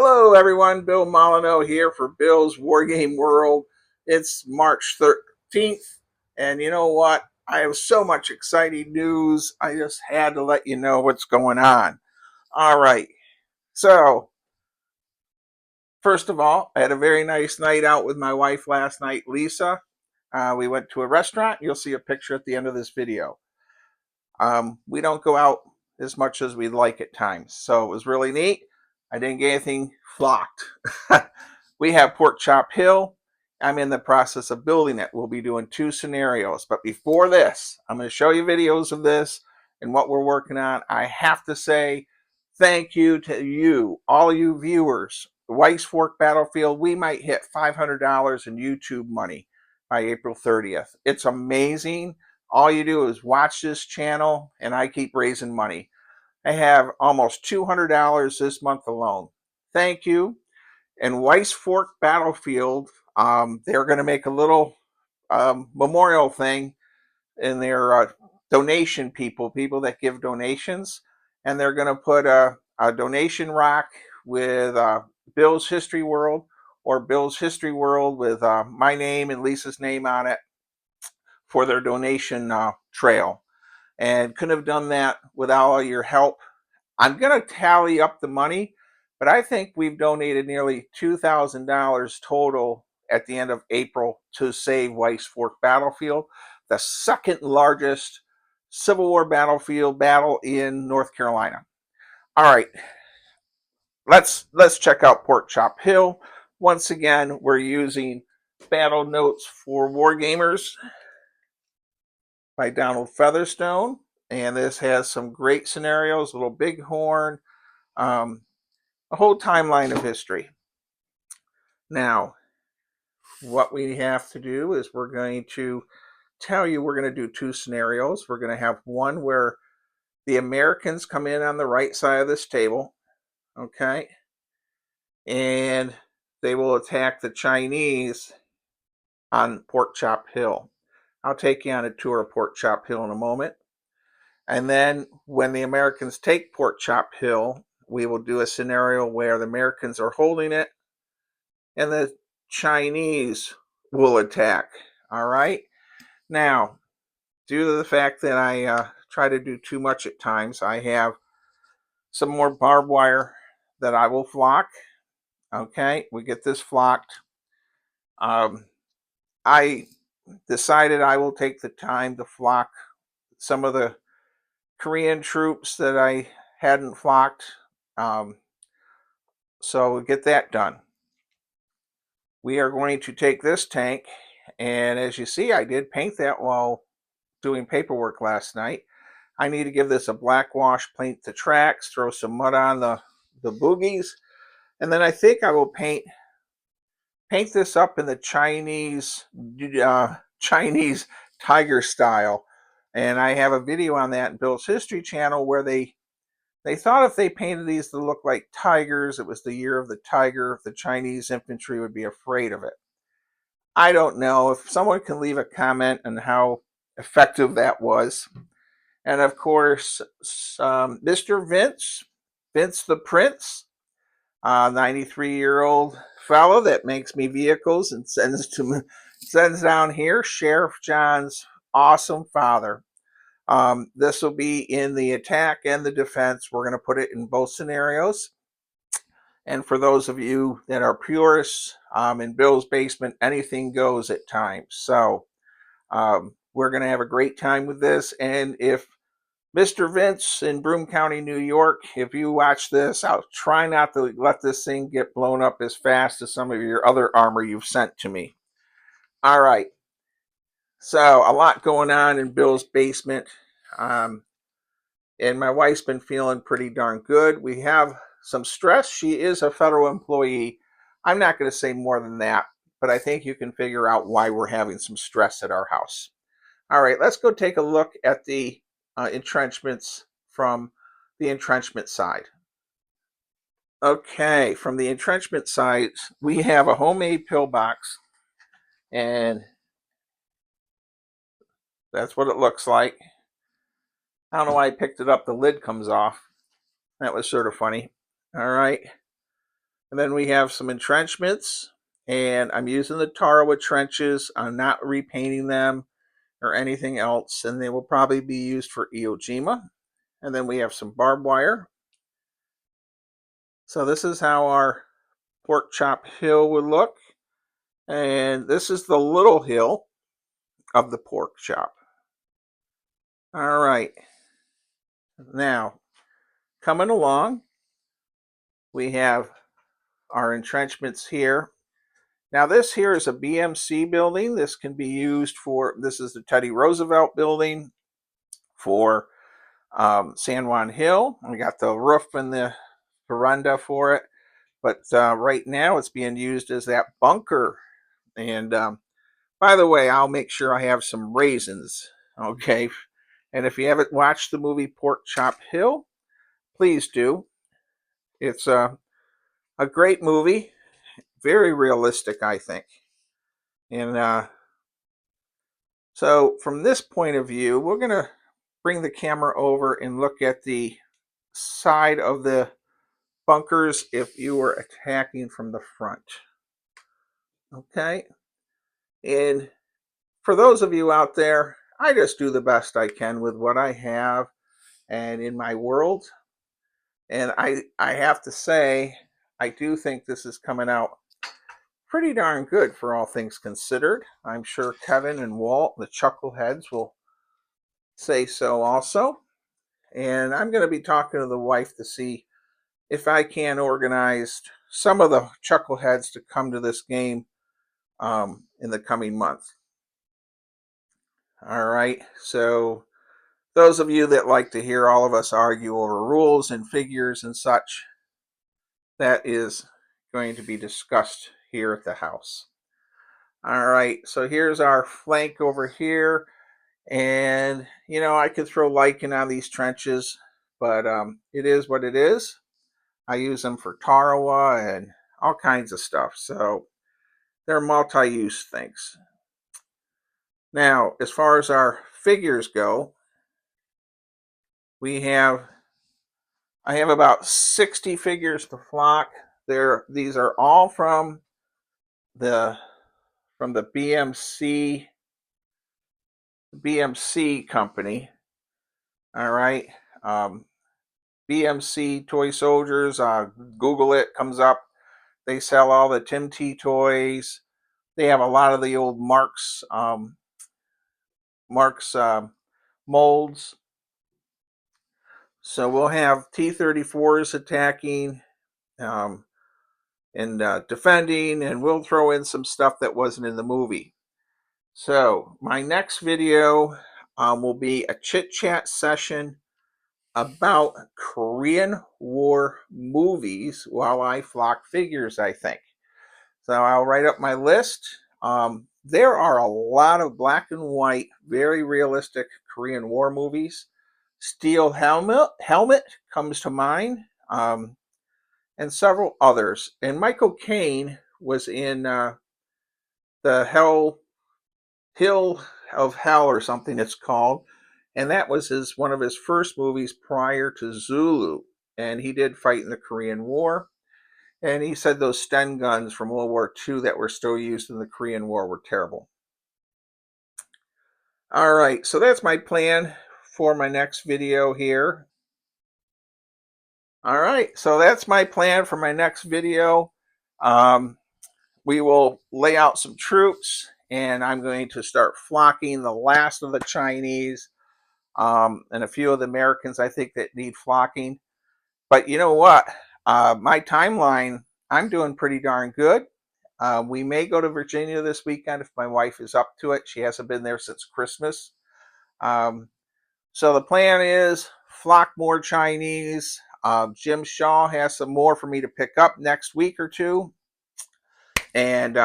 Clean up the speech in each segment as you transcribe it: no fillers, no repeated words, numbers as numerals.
Hello, everyone. Bill Molyneux here for Bill's Wargame World. It's March 13th, and you know what? I have so much exciting news. I just had to let you know what's going on. All right. So, first of all, I had a very nice night out with my wife last night, Lisa. We went to a restaurant. You'll see a picture at the end of this video. We don't go out as much as we'd like at times, so it was really neat. I didn't get anything flocked. We have Pork Chop Hill. I'm in the process of building it. We'll be doing 2 scenarios. But before this, I'm going to show you videos of this and what we're working on. I have to say thank you to you, all you viewers. The Wyse Fork Battlefield, we might hit $500 in YouTube money by April 30th. It's amazing. All you do is watch this channel, and I keep raising money. I have almost $200 this month alone. Thank you. And Wyse Fork Battlefield, they're going to make a little memorial thing in their donation people that give donations. And they're going to put a donation rock with Bill's History World, or Bill's History World with my name and Lisa's name on it for their donation trail. And couldn't have done that without all your help. I'm going to tally up the money, but I think we've donated nearly $2,000 total at the end of April to save Wyse Fork Battlefield, the second largest Civil War battlefield battle in North Carolina. All right, let's check out Pork Chop Hill. Once again, we're using Battle Notes for Wargamers by Donald Featherstone, and this has some great scenarios: Little Bighorn, a whole timeline of history. Now, what we have to do is we're going to tell you we're going to do 2 scenarios. We're going to have one where the Americans come in on the right side of this table, okay, and they will attack the Chinese on Pork Chop Hill. I'll take you on a tour of Pork Chop Hill in a moment. And then when the Americans take Pork Chop Hill, we will do a scenario where the Americans are holding it and the Chinese will attack. All right. Now, due to the fact that I try to do too much at times, I have some more barbed wire that I will flock. Okay, we get this flocked. I decided I will take the time to flock some of the Korean troops that I hadn't flocked. So we'll get that done. We are going to take this tank, and as you see, I did paint that while doing paperwork last night. I need to give this a black wash, paint the tracks, throw some mud on the boogies, and then I think I will paint this up in the Chinese tiger style. And I have a video on that in Bill's History channel where they thought if they painted these to look like tigers, it was the year of the tiger, the Chinese infantry would be afraid of it. I don't know. If someone can leave a comment on how effective that was. And of course, Mr. Vince the Prince, 93-year-old fellow that makes me vehicles and sends down here, Sheriff John's awesome father. This will be in the attack and the defense. We're going to put it in both scenarios. And for those of you that are purists, in Bill's basement, anything goes at times. So we're going to have a great time with this. And if Mr. Vince in Broome County, New York, if you watch this, I'll try not to let this thing get blown up as fast as some of your other armor you've sent to me. All right. So a lot going on in Bill's basement. And my wife's been feeling pretty darn good. We have some stress. She is a federal employee. I'm not going to say more than that, but I think you can figure out why we're having some stress at our house. All right, let's go take a look at the entrenchments from the entrenchment side. Okay, from the entrenchment side, we have a homemade pillbox, and that's what it looks like. I don't know why I picked it up. The lid comes off. That was sort of funny. All right. And then we have some entrenchments, and I'm using the Tarawa trenches. I'm not repainting them or anything else, and they will probably be used for Iwo Jima. And then we have some barbed wire. So this is how our pork chop hill would look. And this is the little hill of the pork chop. All right. Now, coming along, we have our entrenchments here. Now, this here is a BMC building. This can be used for, this is the Teddy Roosevelt building for San Juan Hill. We got the roof and the veranda for it. But right now it's being used as that bunker. And by the way, I'll make sure I have some raisins. Okay. And if you haven't watched the movie Pork Chop Hill, please do. It's a great movie. Very realistic, I think. And so from this point of view, we're going to bring the camera over and look at the side of the bunkers if you were attacking from the front. Okay. And for those of you out there, I just do the best I can with what I have and in my world. And I have to say, I do think this is coming out pretty darn good for all things considered. I'm sure Kevin and Walt, the chuckleheads, will say so also. And I'm going to be talking to the wife to see if I can organize some of the chuckleheads to come to this game in the coming month. All right, so those of you that like to hear all of us argue over rules and figures and such, that is going to be discussed here at the house. All right, so here's our flank over here. And, you know, I could throw lichen on these trenches, but it is what it is. I use them for Tarawa and all kinds of stuff. So they're multi-use things. Now, as far as our figures go, I have about 60 figures to flock. These are all from the BMC company. All right. BMC Toy Soldiers, Google it, comes up. They sell all the Tim T toys. They have a lot of the old Marks molds. So we'll have T-34s attacking and defending, and we'll throw in some stuff that wasn't in the movie. So my next video will be a chit-chat session about Korean War movies while I flock figures, I think. So I'll write up my list. There are a lot of black and white, very realistic Korean War movies. Steel Helmet comes to mind, and several others. And Michael Caine was in the Hill of Hell or something it's called, and that was one of his first movies prior to Zulu. And he did fight in the Korean War. And he said those Sten guns from World War II that were still used in the Korean War were terrible. All right, so that's my plan for my next video here. All right, so that's my plan for my next video. We will lay out some troops, and I'm going to start flocking the last of the Chinese and a few of the Americans I think that need flocking. But you know what? My timeline, I'm doing pretty darn good. We may go to Virginia this weekend if my wife is up to it. She hasn't been there since Christmas. So the plan is flock more Chinese. Jim Shaw has some more for me to pick up next week or two. And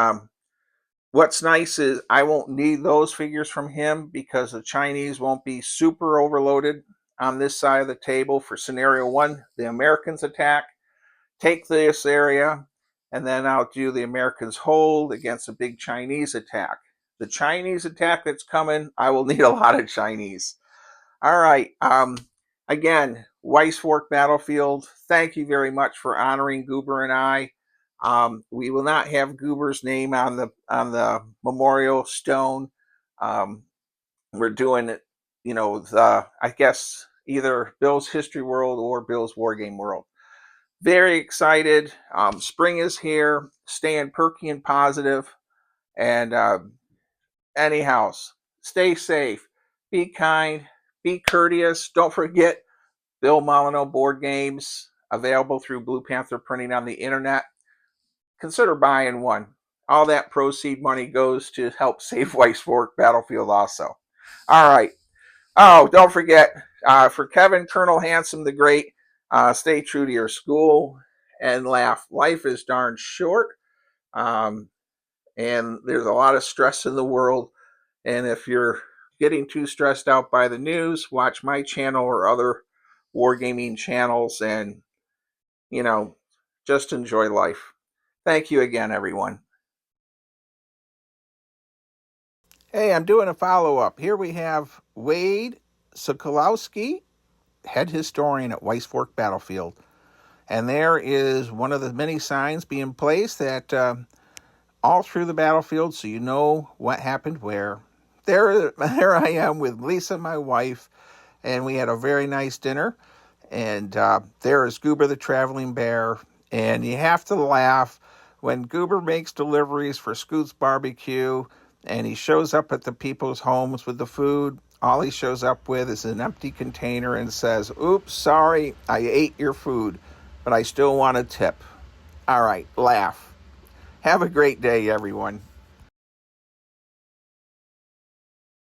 what's nice is I won't need those figures from him because the Chinese won't be super overloaded on this side of the table for scenario one. The Americans attack, take this area, and then I'll do the Americans hold against a big Chinese attack. The Chinese attack that's coming, I will need a lot of Chinese. All right. Again, Wyse Fork Battlefield, thank you very much for honoring Goober and I. We will not have Goober's name on the memorial stone. Um, we're doing it, I guess either Bill's History World or Bill's Wargame World. Very excited. Spring is here. Staying perky and positive. And anyhow, stay safe. Be kind. Be courteous. Don't forget Bill Molyneux board games available through Blue Panther Printing on the internet. Consider buying one. All that proceed money goes to help save Wyse Battlefield also. All right. Oh, don't forget, for Kevin, Colonel Handsome the Great, stay true to your school and laugh. Life is darn short, um, and there's a lot of stress in the world. And if you're getting too stressed out by the news, watch my channel or other wargaming channels and, you know, just enjoy life. Thank you again, everyone. Hey, I'm doing a follow up. Here we have Wade Sokolowski, head historian at Wyse Battlefield. And there is one of the many signs being placed that all through the battlefield, so you know what happened where. There I am with Lisa, my wife, and we had a very nice dinner. And there is Goober the Traveling Bear. And you have to laugh when Goober makes deliveries for Scoot's Barbecue and he shows up at the people's homes with the food. All he shows up with is an empty container and says, "Oops, sorry, I ate your food, but I still want a tip." All right, laugh. Have a great day, everyone.